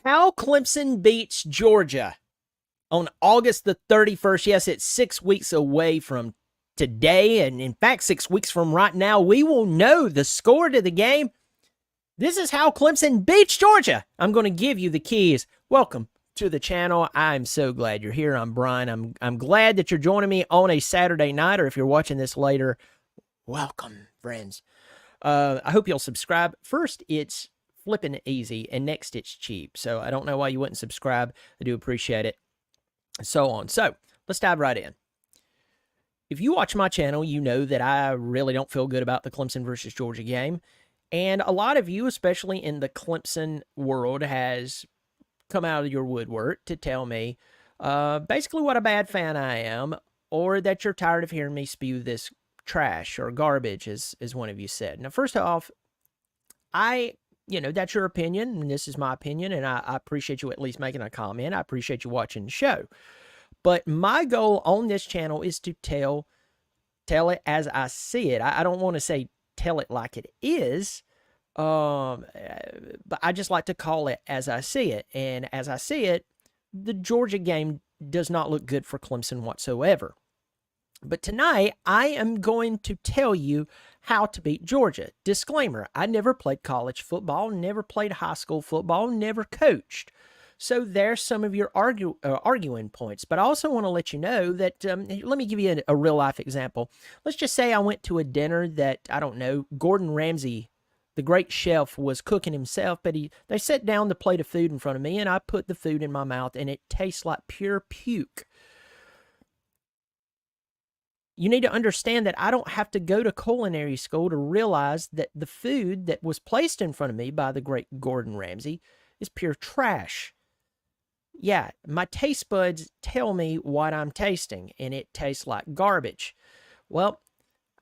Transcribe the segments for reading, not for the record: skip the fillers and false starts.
How Clemson beats Georgia on August the 31st. Yes, it's 6 weeks away from today. And in fact, 6 weeks from right now, we will know the score to the game. This is how Clemson beats Georgia. I'm going to give you the keys. Welcome to the channel. I'm so glad you're here. I'm Brian. I'm glad that you're joining me on a Saturday night, or if you're watching this later, welcome, friends. I hope you'll subscribe. First, it's flipping easy, and next, it's cheap. So I don't know why you wouldn't subscribe. I do appreciate it. So on. So let's dive right in. If you watch my channel, you know that I really don't feel good about the Clemson versus Georgia game. And a lot of you, especially in the Clemson world, has come out of your woodwork to tell me basically what a bad fan I am, or that you're tired of hearing me spew this trash or garbage, as one of you said. Now, first off, that's your opinion, and this is my opinion, and I appreciate you at least making a comment. I appreciate you watching the show. But my goal on this channel is to tell it as I see it. I don't want to say tell it like it is, but I just like to call it as I see it. And as I see it, the Georgia game does not look good for Clemson whatsoever. But tonight, I am going to tell you how to beat Georgia. Disclaimer, I never played college football, never played high school football, never coached. So there's some of your arguing points. But I also want to let you know that, let me give you a real-life example. Let's just say I went to a dinner that, I don't know, Gordon Ramsay, the great chef, was cooking himself, but they set down the plate of food in front of me, and I put the food in my mouth, and it tastes like pure puke. You need to understand that I don't have to go to culinary school to realize that the food that was placed in front of me by the great Gordon Ramsay is pure trash. Yeah, my taste buds tell me what I'm tasting, and it tastes like garbage. Well,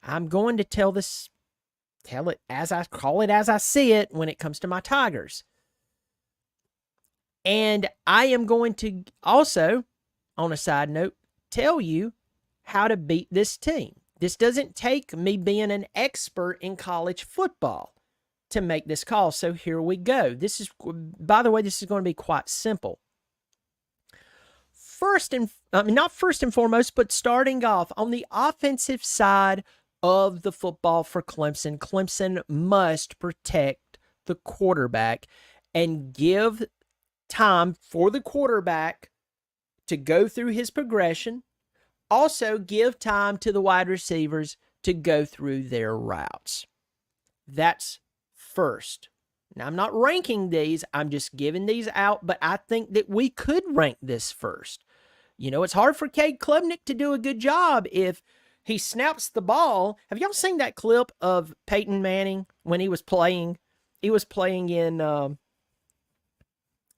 I'm going to tell it as I see it when it comes to my Tigers. And I am going to also, on a side note, tell you how to beat this team. This doesn't take me being an expert in college football to make this call. So here we go. By the way, this is going to be quite simple. Not first and foremost, but starting off on the offensive side of the football for Clemson, Clemson must protect the quarterback and give time for the quarterback to go through his progression. Also, give time to the wide receivers to go through their routes. That's first. Now, I'm not ranking these. I'm just giving these out, but I think that we could rank this first. You know, it's hard for Cade Klubnik to do a good job if he snaps the ball. Have y'all seen that clip of Peyton Manning when he was playing? He was playing in the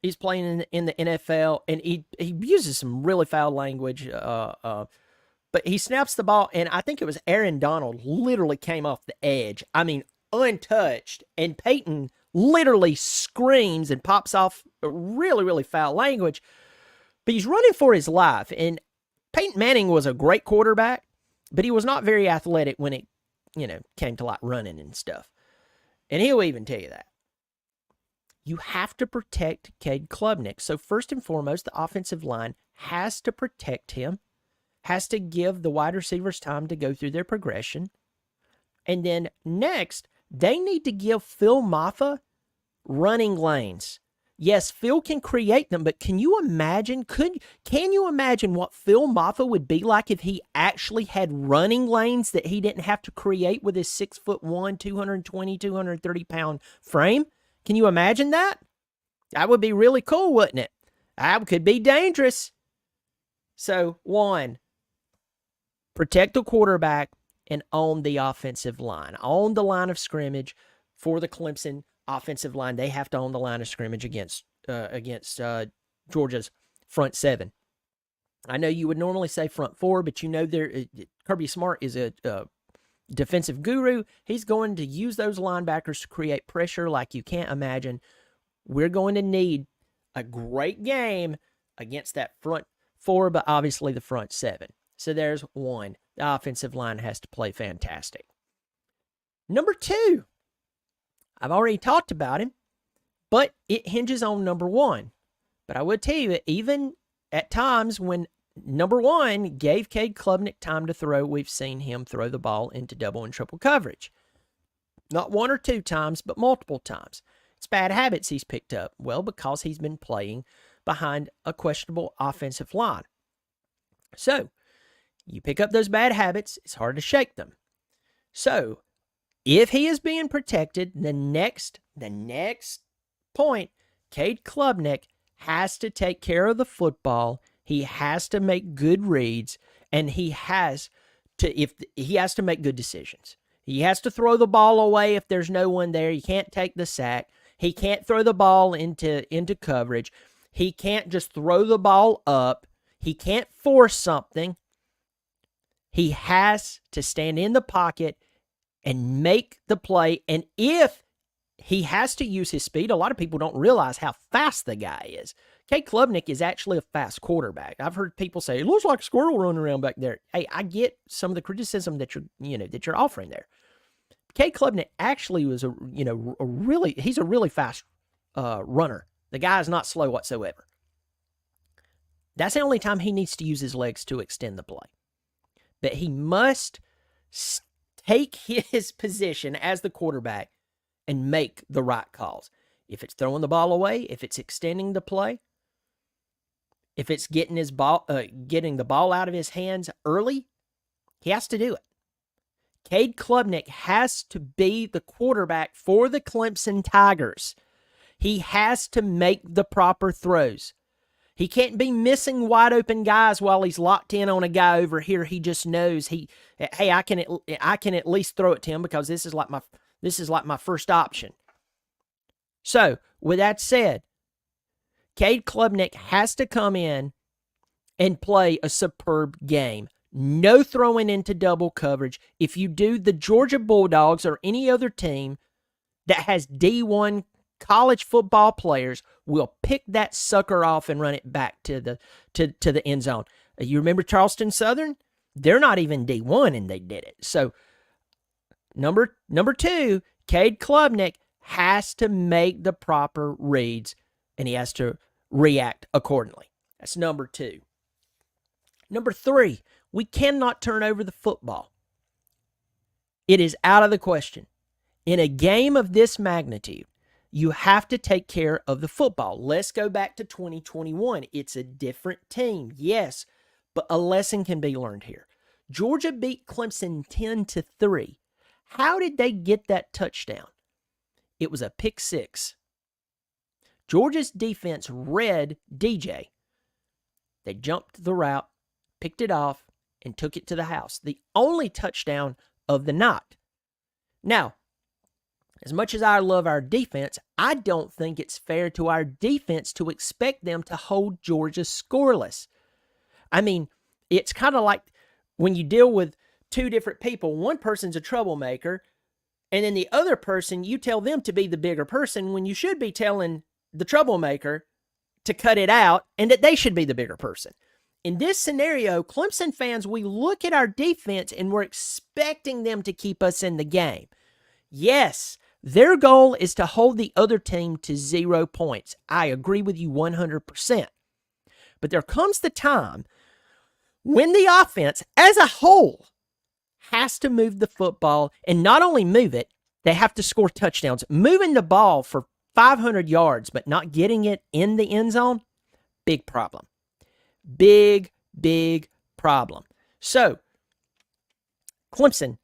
NFL, and he uses some really foul language. But he snaps the ball, and I think it was Aaron Donald literally came off the edge. I mean, untouched. And Peyton literally screams and pops off really, really foul language. But he's running for his life. And Peyton Manning was a great quarterback, but he was not very athletic when it, came to like running and stuff. And he'll even tell you that. You have to protect Cade Klubnik. So first and foremost, the offensive line has to protect him, has to give the wide receivers time to go through their progression. And then next, they need to give Phil Maffa running lanes. Yes, Phil can create them, but can you imagine, can you imagine what Phil Maffa would be like if he actually had running lanes that he didn't have to create with his 6'1", 220, 230-pound frame? Can you imagine that? That would be really cool, wouldn't it? That could be dangerous. So, one, protect the quarterback and own the offensive line. Own the line of scrimmage for the Clemson offensive line. They have to own the line of scrimmage against Georgia's front seven. I know you would normally say front four, but Kirby Smart is a defensive guru. He's going to use those linebackers to create pressure like you can't imagine. We're going to need a great game against that front four, but obviously the front seven. So there's one. The offensive line has to play fantastic. Number two, I've already talked about him. But it hinges on number one. But I would tell you, even at times when number one gave Cade Klubnik time to throw, we've seen him throw the ball into double and triple coverage. Not one or two times, but multiple times. It's bad habits he's picked up. Well, because he's been playing behind a questionable offensive line. So, you pick up those bad habits, it's hard to shake them. So, if he is being protected, the next point, Cade Klubnik has to take care of the football. He has to make good reads, and he has to make good decisions. He has to throw the ball away if there's no one there. You can't take the sack. He can't throw the ball into coverage. He can't just throw the ball up. He can't force something. He has to stand in the pocket and make the play. And if he has to use his speed, a lot of people don't realize how fast the guy is. Cade Klubnik is actually a fast quarterback. I've heard people say, it looks like a squirrel running around back there. Hey, I get some of the criticism that you're offering there. Cade Klubnik actually was he's a really fast runner. The guy is not slow whatsoever. That's the only time he needs to use his legs to extend the play. But he must take his position as the quarterback and make the right calls. If it's throwing the ball away, if it's extending the play, if it's getting the ball out of his hands early, he has to do it. Cade Klubnik has to be the quarterback for the Clemson Tigers. He has to make the proper throws. He can't be missing wide open guys while he's locked in on a guy over here. He just knows I can at least throw it to him because this is like my first option. So, with that said, Cade Klubnik has to come in and play a superb game. No throwing into double coverage. If you do, the Georgia Bulldogs or any other team that has D1 college football players will pick that sucker off and run it back to the end zone. You remember Charleston Southern? They're not even D1 and they did it. So, number two, Cade Klubnik has to make the proper reads and he has to react accordingly. That's number two. Number three, we cannot turn over the football. It is out of the question. In a game of this magnitude, you have to take care of the football. Let's go back to 2021. It's a different team, yes, but a lesson can be learned here. Georgia beat Clemson 10-3. How did they get that touchdown? It was a pick six. Georgia's defense read DJ. They jumped the route, picked it off, and took it to the house. The only touchdown of the night. Now, as much as I love our defense, I don't think it's fair to our defense to expect them to hold Georgia scoreless. I mean, it's kind of like when you deal with two different people. One person's a troublemaker, and then the other person, you tell them to be the bigger person when you should be telling the troublemaker to cut it out and that they should be the bigger person. In this scenario, Clemson fans, we look at our defense and we're expecting them to keep us in the game. Yes, their goal is to hold the other team to 0 points. I agree with you 100%. But there comes the time when the offense as a whole has to move the football, and not only move it, they have to score touchdowns. Moving the ball for 500 yards but not getting it in the end zone, big problem. Big problem. So, Clemson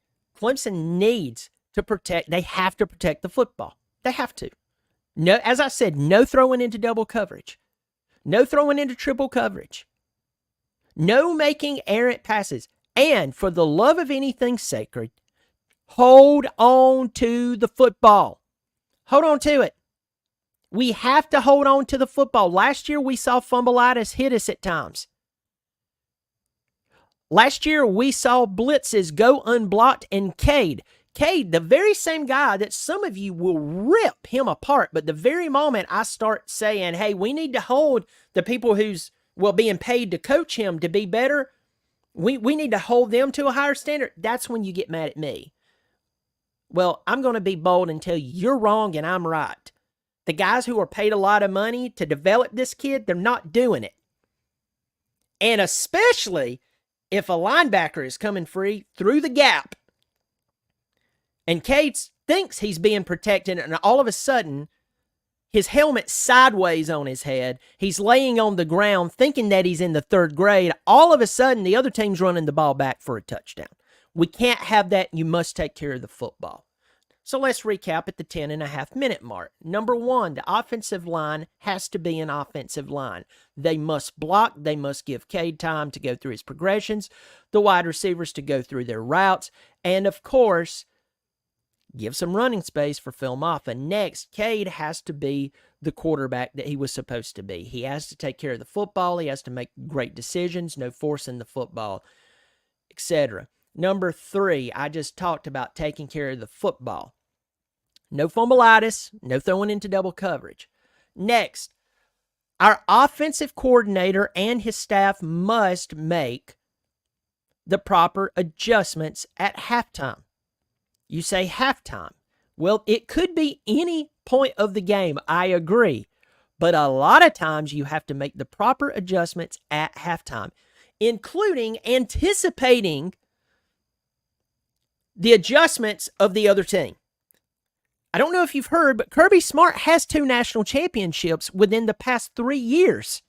needs to protect. They have to protect the football. They have to. No, as I said, no throwing into double coverage. No throwing into triple coverage. No making errant passes. And for the love of anything sacred, hold on to the football. Hold on to it. We have to hold on to the football. Last year, we saw fumbleitis hit us at times. Last year, we saw blitzes go unblocked, and Cade, the very same guy that some of you will rip him apart, but the very moment I start saying, hey, we need to hold the people who's being paid to coach him to be better, we need to hold them to a higher standard, that's when you get mad at me. Well, I'm going to be bold and tell you, you're wrong and I'm right. The guys who are paid a lot of money to develop this kid, they're not doing it. And especially if a linebacker is coming free through the gap and Cade thinks he's being protected, and all of a sudden, his helmet's sideways on his head. He's laying on the ground thinking that he's in the third grade. All of a sudden, the other team's running the ball back for a touchdown. We can't have that. You must take care of the football. So let's recap at the 10.5-minute mark. Number one, the offensive line has to be an offensive line. They must block. They must give Cade time to go through his progressions, the wide receivers to go through their routes, and of course, give some running space for Phil Maffa. Next, Cade has to be the quarterback that he was supposed to be. He has to take care of the football. He has to make great decisions, no forcing the football, etc. Number three, I just talked about taking care of the football. No fumbleitis, no throwing into double coverage. Next, our offensive coordinator and his staff must make the proper adjustments at halftime. You say halftime. Well, it could be any point of the game, I agree. But a lot of times you have to make the proper adjustments at halftime, including anticipating the adjustments of the other team. I don't know if you've heard, but Kirby Smart has 2 national championships within the past 3 years.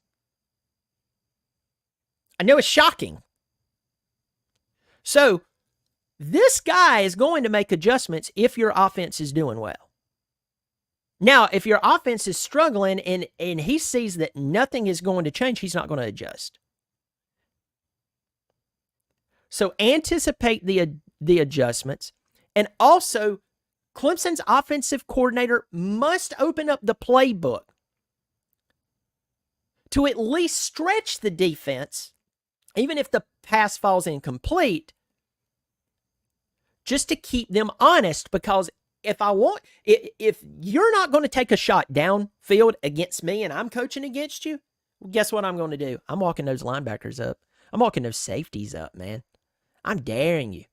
I know it's shocking. So, this guy is going to make adjustments if your offense is doing well. Now, if your offense is struggling and he sees that nothing is going to change, he's not going to adjust. So anticipate the adjustments. And also, Clemson's offensive coordinator must open up the playbook to at least stretch the defense, even if the pass falls incomplete, just to keep them honest, because if you're not going to take a shot downfield against me and I'm coaching against you, well, guess what I'm going to do? I'm walking those linebackers up. I'm walking those safeties up, man. I'm daring you.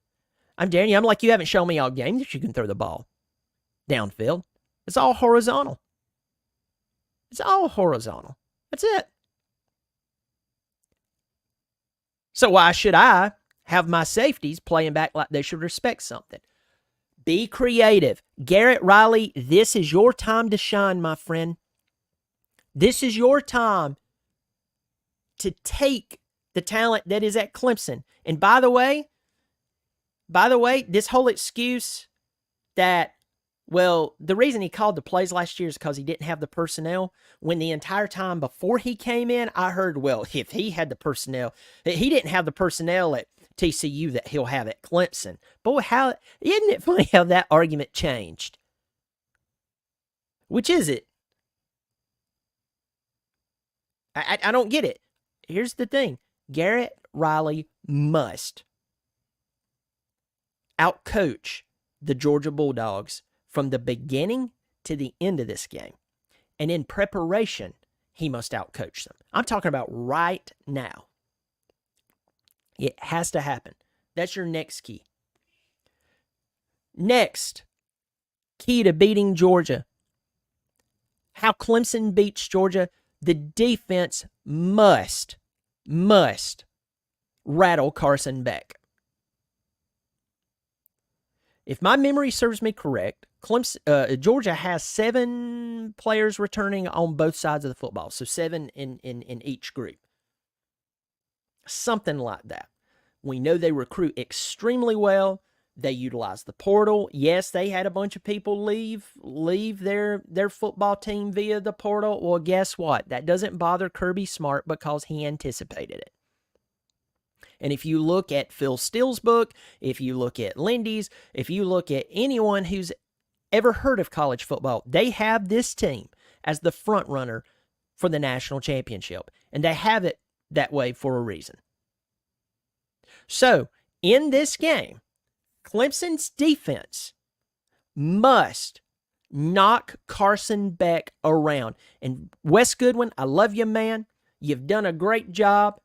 I'm like, you haven't shown me all game that you can throw the ball downfield. It's all horizontal. It's all horizontal. That's it. So why should I have my safeties playing back like they should respect something? Be creative. Garrett Riley, this is your time to shine, my friend. This is your time to take the talent that is at Clemson. And by the way, this whole excuse that, well, the reason he called the plays last year is because he didn't have the personnel. When the entire time before he came in, I heard, well, if he had the personnel, he didn't have the personnel at TCU that he'll have at Clemson. Boy, isn't it funny how that argument changed? Which is it? I don't get it. Here's the thing. Garrett Riley must outcoach the Georgia Bulldogs from the beginning to the end of this game. And in preparation, he must outcoach them. I'm talking about right now. It has to happen. That's your next key. Next key to beating Georgia. How Clemson beats Georgia. The defense must rattle Carson Beck. If my memory serves me correct, Georgia has 7 players returning on both sides of the football. So 7 in each group. Something like that. We know they recruit extremely well. They utilize the portal. Yes, they had a bunch of people leave their football team via the portal. Well, guess what? That doesn't bother Kirby Smart because he anticipated it. And if you look at Phil Steele's book, if you look at Lindy's, if you look at anyone who's ever heard of college football, they have this team as the front runner for the national championship. And they have it that way for a reason. So, in this game, Clemson's defense must knock Carson Beck around. And Wes Goodwin, I love you, man. You've done a great job.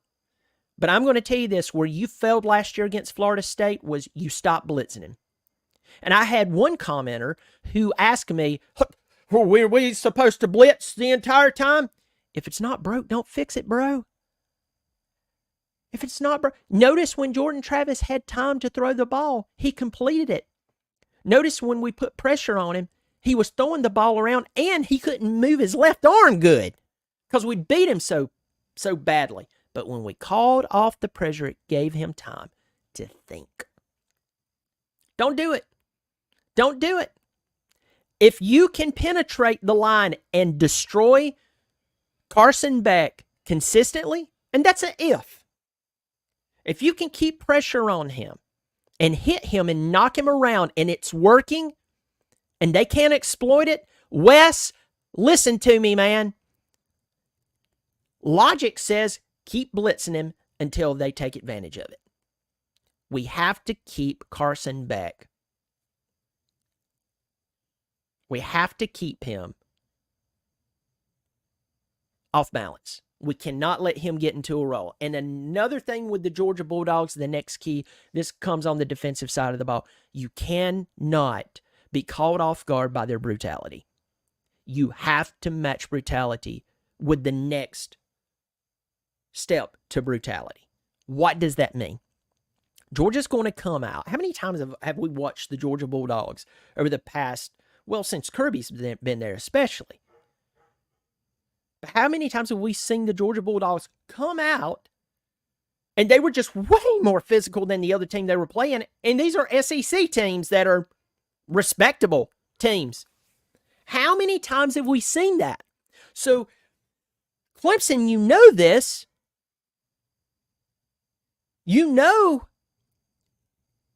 But I'm going to tell you this, where you failed last year against Florida State was you stopped blitzing him. And I had one commenter who asked me, Were we supposed to blitz the entire time? If it's not broke, don't fix it, bro. If it's not broke. Notice when Jordan Travis had time to throw the ball, he completed it. Notice when we put pressure on him, he was throwing the ball around and he couldn't move his left arm good because we beat him so badly. But when we called off the pressure, it gave him time to think. Don't do it. Don't do it. If you can penetrate the line and destroy Carson Beck consistently, and that's an if you can keep pressure on him and hit him and knock him around and it's working and they can't exploit it, Wes, listen to me, man. Logic says keep blitzing him until they take advantage of it. We have to keep Carson Beck. We have to keep him off balance. We cannot let him get into a roll. And another thing with the Georgia Bulldogs, the next key, this comes on the defensive side of the ball. You cannot be caught off guard by their brutality. You have to match brutality with the next step to brutality. What does that mean? Georgia's going to come out. How many times have we watched the Georgia Bulldogs over the past, well, since Kirby's been there especially? But how many times have we seen the Georgia Bulldogs come out and they were just way more physical than the other team they were playing? And these are SEC teams that are respectable teams. How many times have we seen that? So, Clemson, you know this. You know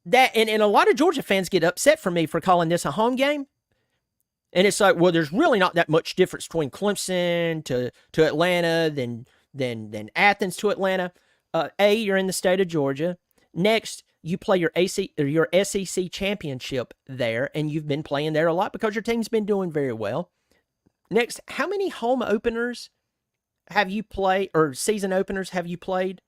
that, and a lot of Georgia fans get upset for me for calling this a home game. And it's like, well, there's really not that much difference between Clemson to Atlanta than Athens to Atlanta. You're in the state of Georgia. Next, you play your SEC championship there, and you've been playing there a lot because your team's been doing very well. Next, how many home openers have you played, or season openers have you played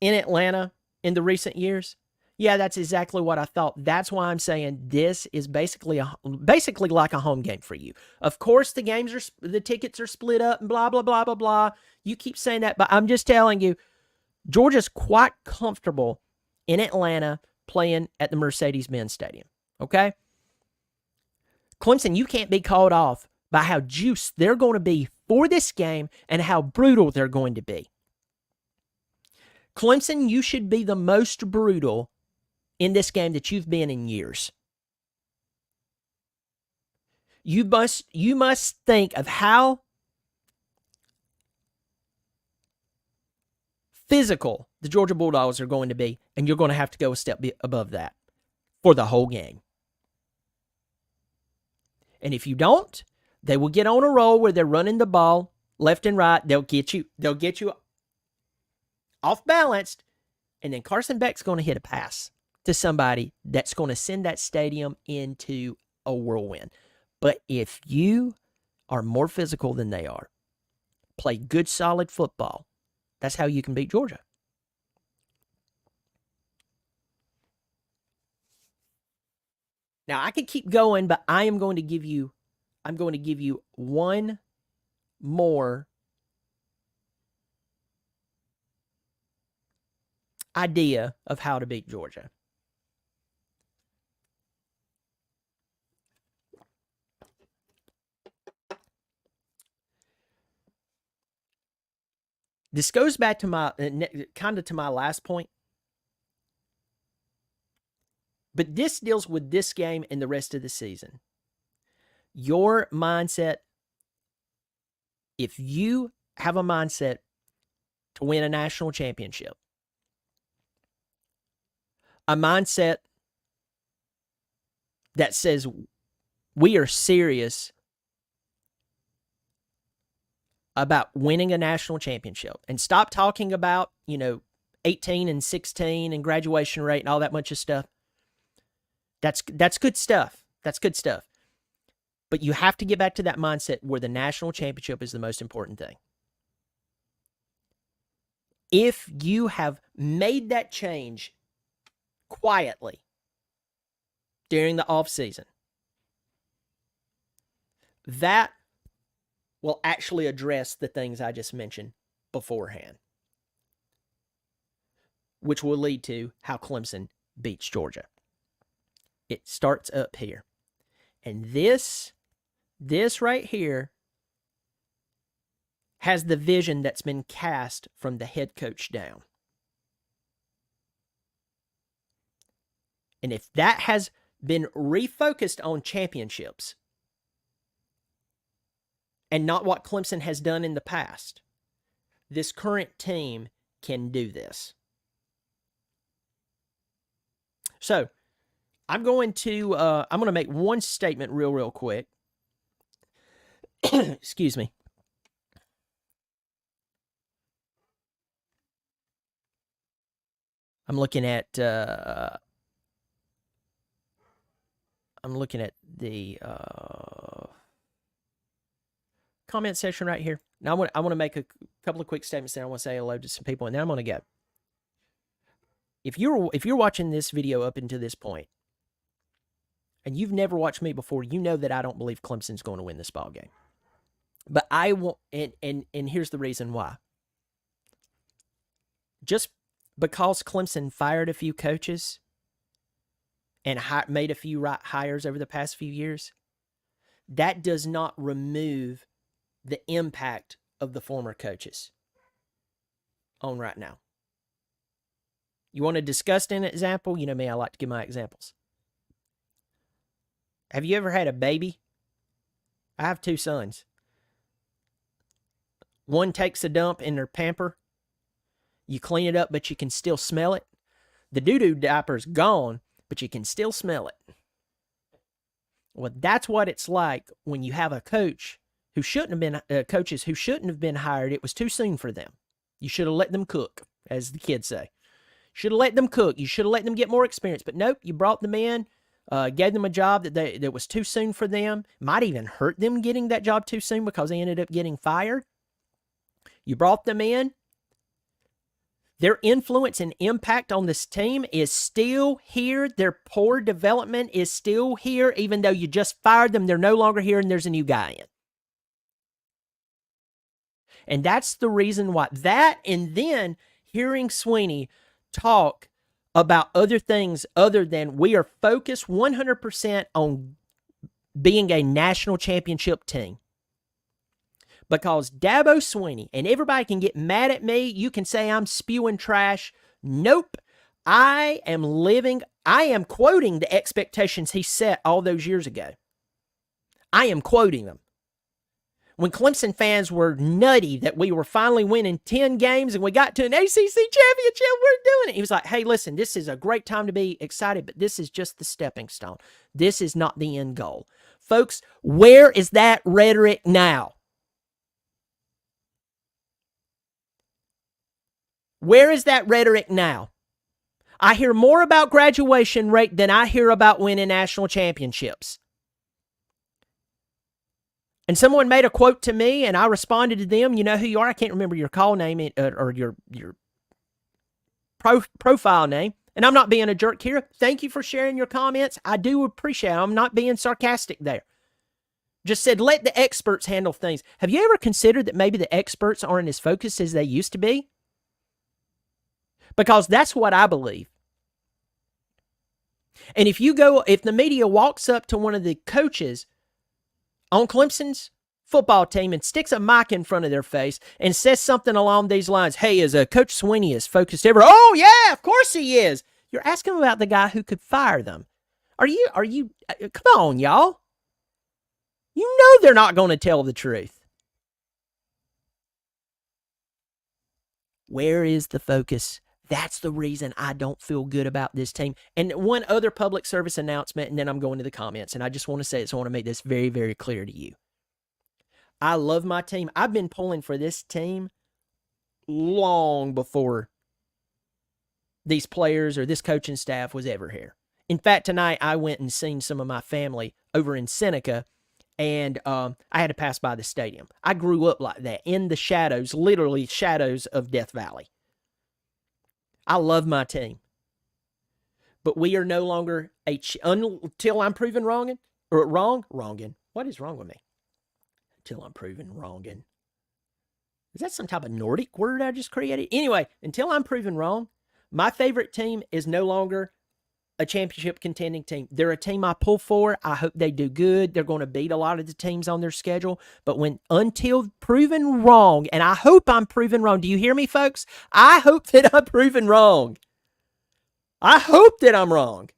in Atlanta in the recent years? Yeah, that's exactly what I thought. That's why I'm saying this is basically like a home game for you. Of course, the tickets are split up and blah, blah, blah, blah, blah. You keep saying that, but I'm just telling you, Georgia's quite comfortable in Atlanta playing at the Mercedes-Benz Stadium, okay? Clemson, you can't be called off by how juiced they're going to be for this game and how brutal they're going to be. Clemson, you should be the most brutal in this game that you've been in years. You must think of how physical the Georgia Bulldogs are going to be, and you're going to have to go a step above that for the whole game. And if you don't, they will get on a roll where they're running the ball left and right. They'll get you off balanced, and then Carson Beck's going to hit a pass to somebody that's going to send that stadium into a whirlwind. But if you are more physical than they are, play good, solid football, that's how you can beat Georgia. Now, I could keep going, but I'm going to give you one more idea of how to beat Georgia. This goes back to my last point. But this deals with this game and the rest of the season. Your mindset, if you have a mindset to win a national championship, a mindset that says we are serious about winning a national championship, and stop talking about, 18 and 16 and graduation rate and all that bunch of stuff. That's good stuff. That's good stuff. But you have to get back to that mindset where the national championship is the most important thing. If you have made that change quietly during the offseason, that will actually address the things I just mentioned beforehand, which will lead to how Clemson beats Georgia. It starts up here. And this right here has the vision that's been cast from the head coach down. And if that has been refocused on championships and not what Clemson has done in the past, this current team can do this. So, I'm going to make one statement real quick. Excuse me. I'm looking at the comment section right here. Now I want to make a couple of quick statements there. I want to say hello to some people, and then I'm going to go. If you're watching this video up until this point, and you've never watched me before, you know that I don't believe Clemson's going to win this ball game. But I want, and here's the reason why. Just because Clemson fired a few coaches and made a few right hires over the past few years, that does not remove the impact of the former coaches on right now. You want a disgusting example? You know me, I like to give my examples. Have you ever had a baby? I have 2 sons. One takes a dump in their pamper. You clean it up, but you can still smell it. The doo-doo diaper's gone, but you can still smell it. Well, that's what it's like when you have a coach who shouldn't have been, coaches who shouldn't have been hired. It was too soon for them. You should have let them cook, as the kids say. Should have let them cook. You should have let them get more experience. But nope, you brought them in, gave them a job that was too soon for them. Might even hurt them getting that job too soon because they ended up getting fired. You brought them in. Their influence and impact on this team is still here. Their poor development is still here, even though you just fired them. They're no longer here, and there's a new guy in. And that's the reason why. That, and then hearing Sweeney talk about other things other than we are focused 100% on being a national championship team. Because Dabo Swinney, and everybody can get mad at me, you can say I'm spewing trash. Nope. I am quoting the expectations he set all those years ago. I am quoting them. When Clemson fans were nutty that we were finally winning 10 games and we got to an ACC championship, we're doing it. He was like, hey, listen, this is a great time to be excited, but this is just the stepping stone. This is not the end goal. Folks, where is that rhetoric now? Where is that rhetoric now? I hear more about graduation rate than I hear about winning national championships. And someone made a quote to me, and I responded to them. You know who you are. I can't remember your call name or your profile name. And I'm not being a jerk here. Thank you for sharing your comments. I do appreciate it. I'm not being sarcastic there. Just said, let the experts handle things. Have you ever considered that maybe the experts aren't as focused as they used to be? Because that's what I believe. And if the media walks up to one of the coaches on Clemson's football team and sticks a mic in front of their face and says something along these lines, hey, is Coach Sweeney as focused ever? Oh, yeah, of course he is. You're asking about the guy who could fire them. Are you, come on, y'all. You know they're not going to tell the truth. Where is the focus? That's the reason I don't feel good about this team. And one other public service announcement, and then I'm going to the comments. And I just want to say it, so I want to make this very, very clear to you. I love my team. I've been pulling for this team long before these players or this coaching staff was ever here. In fact, tonight I went and seen some of my family over in Seneca, and I had to pass by the stadium. I grew up like that, in the shadows, literally shadows of Death Valley. I love my team. But we are no longer until I'm proven wronging. What is wrong with me? Until I'm proven wrong. And is that some type of Nordic word I just created? Anyway, until I'm proven wrong, my favorite team is no longer a championship contending team. They're a team I pull for. I hope they do good. They're going to beat a lot of the teams on their schedule. But until proven wrong, and I hope I'm proven wrong. Do you hear me, folks? I hope that I'm proven wrong. I hope that I'm wrong.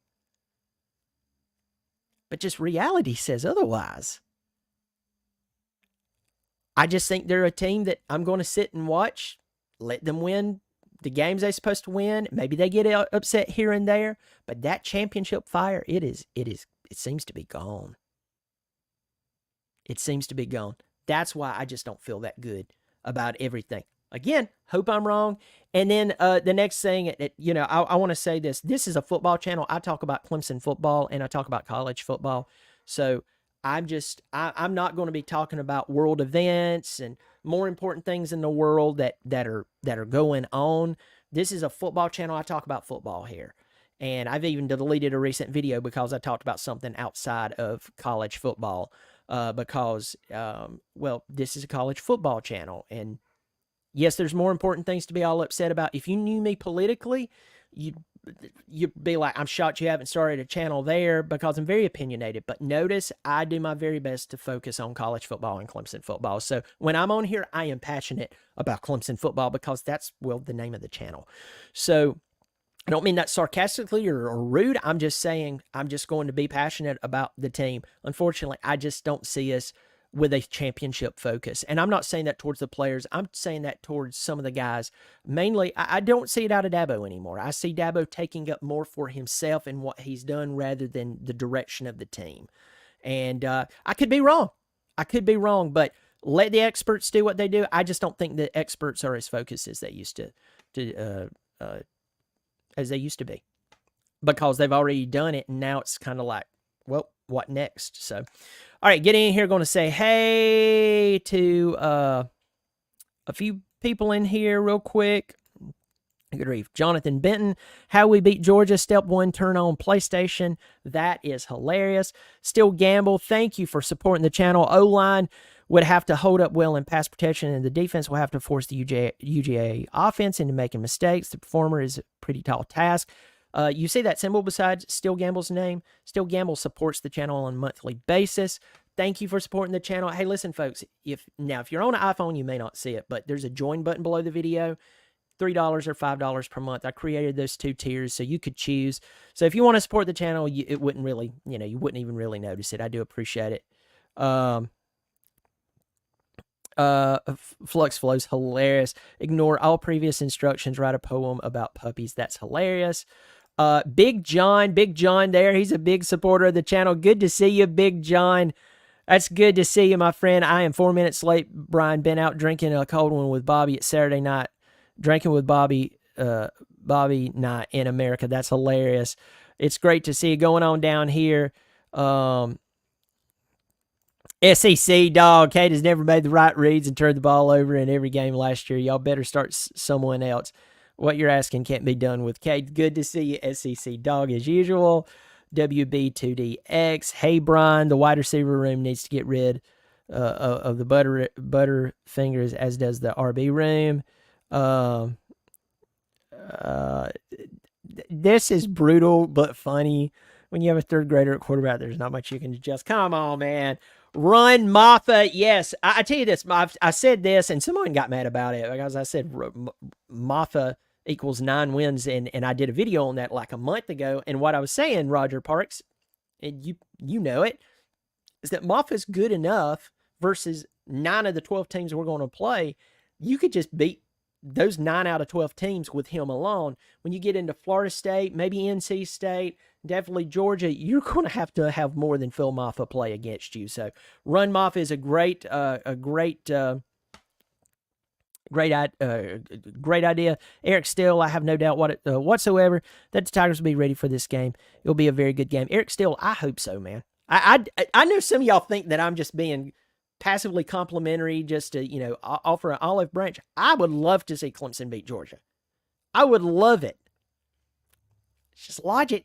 But just reality says otherwise. I just think they're a team that I'm going to sit and watch, let them win the games they're supposed to win. Maybe they get upset here and there, but that championship fire, it seems to be gone. It seems to be gone. That's why I just don't feel that good about everything. Again, hope I'm wrong. And then the next thing, I want to say this. This is a football channel. I talk about Clemson football and I talk about college football. So I'm not going to be talking about world events and more important things in the world that are going on. This is a football channel. I talk about football here. And I've even deleted a recent video because I talked about something outside of college football because this is a college football channel. And yes, there's more important things to be all upset about. If you knew me politically, you'd be like, I'm shocked you haven't started a channel there because I'm very opinionated. But notice I do my very best to focus on college football and Clemson football. So when I'm on here, I am passionate about Clemson football because that's, the name of the channel. So I don't mean that sarcastically or rude. I'm just saying I'm just going to be passionate about the team. Unfortunately, I just don't see us with a championship focus. And I'm not saying that towards the players. I'm saying that towards some of the guys. Mainly, I don't see it out of Dabo anymore. I see Dabo taking up more for himself and what he's done rather than the direction of the team. And I could be wrong. But let the experts do what they do. I just don't think the experts are as focused as they used to be. Because they've already done it, and now it's kind of like, well, what next? So, all right, getting in here, going to say hey to a few people in here real quick. Good grief. Jonathan Benton, how we beat Georgia, step one, turn on PlayStation. That is hilarious. Still Gamble, thank you for supporting the channel. O-line would have to hold up well in pass protection, and the defense will have to force the UGA offense into making mistakes. The performer is a pretty tall task. You see that symbol beside Still Gamble's name? Still Gamble supports the channel on a monthly basis. Thank you for supporting the channel. Hey, listen, folks, if you're on an iPhone, you may not see it, but there's a join button below the video. $3 or $5 per month. I created those two tiers so you could choose. So if you want to support the channel, it wouldn't really, you wouldn't even really notice it. I do appreciate it. Flux Flow's hilarious. Ignore all previous instructions. Write a poem about puppies. That's hilarious. Big John there. He's a big supporter of the channel. Good to see you, Big John. That's good to see you, my friend. I am 4 minutes late, Brian. Been out drinking a cold one with Bobby at Saturday night. Drinking with Bobby night in America. That's hilarious. It's great to see you going on down here. SEC, dog. Kate has never made the right reads and turned the ball over in every game last year. Y'all better start someone else. What you're asking can't be done with Kate. Good to see you, SEC, dog, as usual. WB2DX. Hey, Brian, the wide receiver room needs to get rid of the butter fingers, as does the RB room. This is brutal but funny. When you have a third grader at quarterback, there's not much you can adjust. Come on, man. Run Maffa. Yes, I tell you this. I said this, and someone got mad about it because I said Maffa equals 9 wins, and I did a video on that like a month ago. And what I was saying, Roger Parks, and you know it, is that Maffa's good enough versus 9 of the 12 teams we're going to play. You could just beat those 9 out of 12 teams with him alone. When you get into Florida State, maybe NC State, definitely Georgia, you're going to have more than Phil Maffa play against you. So Run Maffa is a great idea. Eric Still, I have no doubt whatsoever that the Tigers will be ready for this game. It'll be a very good game. Eric Still, I hope so, man. I know some of y'all think that I'm just being passively complimentary just to, offer an olive branch. I would love to see Clemson beat Georgia. I would love it. It's just logic.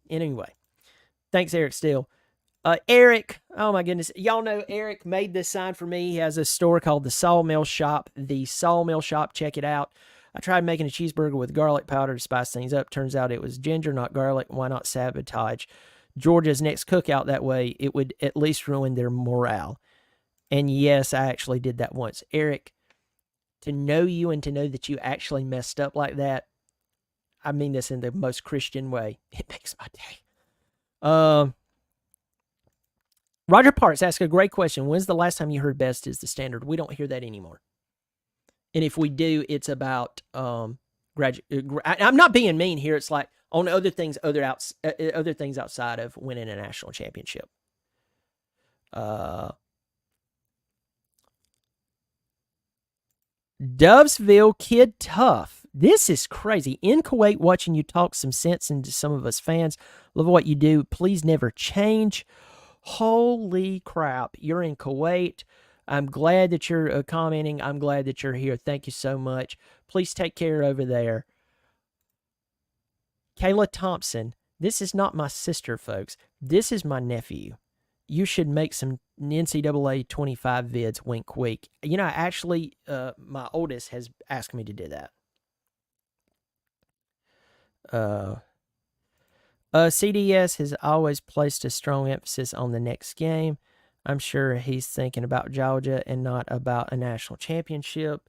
Anyway, thanks, Eric Steele. Eric, oh my goodness. Y'all know Eric made this sign for me. He has a store called the Sawmill Shop. The Sawmill Shop, check it out. I tried making a cheeseburger with garlic powder to spice things up. Turns out it was ginger, not garlic. Why not sabotage Georgia's next cookout that way? It would at least ruin their morale. And yes, I actually did that once. Eric, to know you and to know that you actually messed up like that, I mean this in the most Christian way. It makes my day. Roger Parks asked a great question. When's the last time you heard best is the standard? We don't hear that anymore. And if we do, it's about I'm not being mean here. It's like on other things outside of winning a national championship. Dovesville Kid Tough. This is crazy. In Kuwait, watching you talk some sense into some of us fans. Love what you do. Please never change. Holy crap. You're in Kuwait. I'm glad that you're commenting. I'm glad that you're here. Thank you so much. Please take care over there. Kayla Thompson. This is not my sister, folks. This is my nephew. You should make some NCAA 25 vids, wink, wink. You know, actually, my oldest has asked me to do that. CDS has always placed a strong emphasis on the next game. I'm sure he's thinking about Georgia and not about a national championship.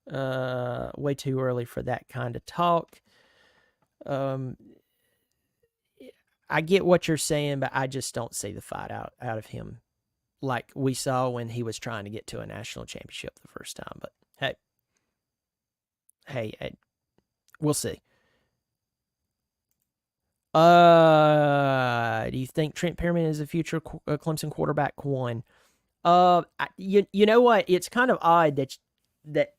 Way too early for that kind of talk. I get what you're saying, but I just don't see the fight out of him like we saw when he was trying to get to a national championship the first time. But hey, we'll see. Do you think Trent Pearman is a future Clemson quarterback? One. You know what? It's kind of odd that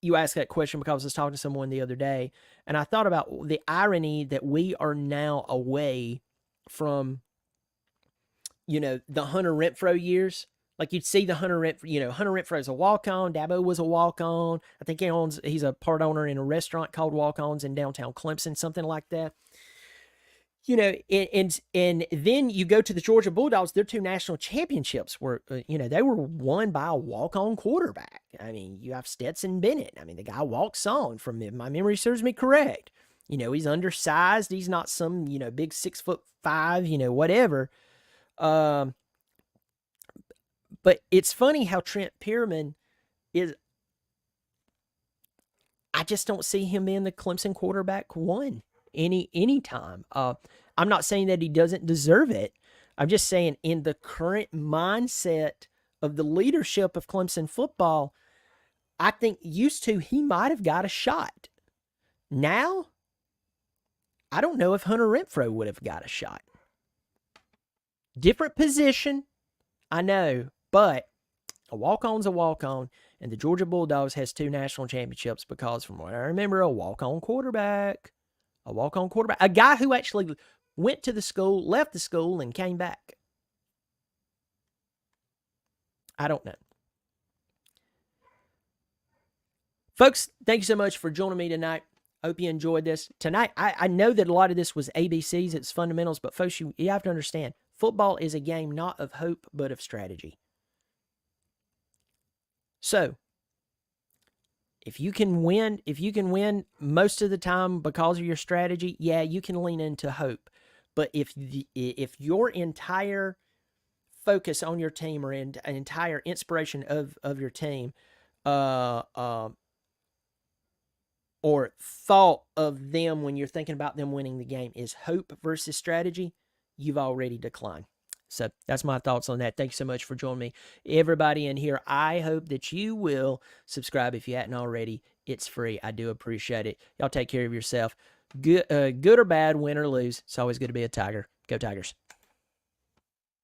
you asked that question because I was talking to someone the other day, and I thought about the irony that we are now away from, the Hunter Renfrow years. Like you'd see the Hunter Renfrow is a walk-on. Dabo was a walk-on. I think he's a part owner in a restaurant called Walk-Ons in downtown Clemson, something like that. And then you go to the Georgia Bulldogs. Their two national championships were, they were won by a walk-on quarterback. I mean, you have Stetson Bennett. I mean, the guy walks on, from my memory serves me correct. He's undersized. He's not some, big 6'5", whatever. But it's funny how Trent Pearman is. I just don't see him being the Clemson quarterback one any time. I'm not saying that he doesn't deserve it. I'm just saying in the current mindset of the leadership of Clemson football, I think used to he might have got a shot. Now, I don't know if Hunter Renfrow would have got a shot. Different position, I know, but a walk-on's a walk-on, and the Georgia Bulldogs has two national championships because, from what I remember, a walk-on quarterback, a guy who actually went to the school, left the school, and came back. I don't know. Folks, thank you so much for joining me tonight. Hope you enjoyed this. Tonight, I know that a lot of this was ABCs, it's fundamentals, but folks, you have to understand, football is a game not of hope, but of strategy. So, if you can win most of the time because of your strategy, yeah, you can lean into hope. But if your entire focus on your team or entire inspiration of your team, or thought of them when you're thinking about them winning the game is hope versus strategy, you've already declined. So that's my thoughts on that. Thank you so much for joining me. Everybody in here, I hope that you will subscribe if you hadn't already. It's free. I do appreciate it. Y'all take care of yourself. Good or bad, win or lose, it's always good to be a Tiger. Go Tigers.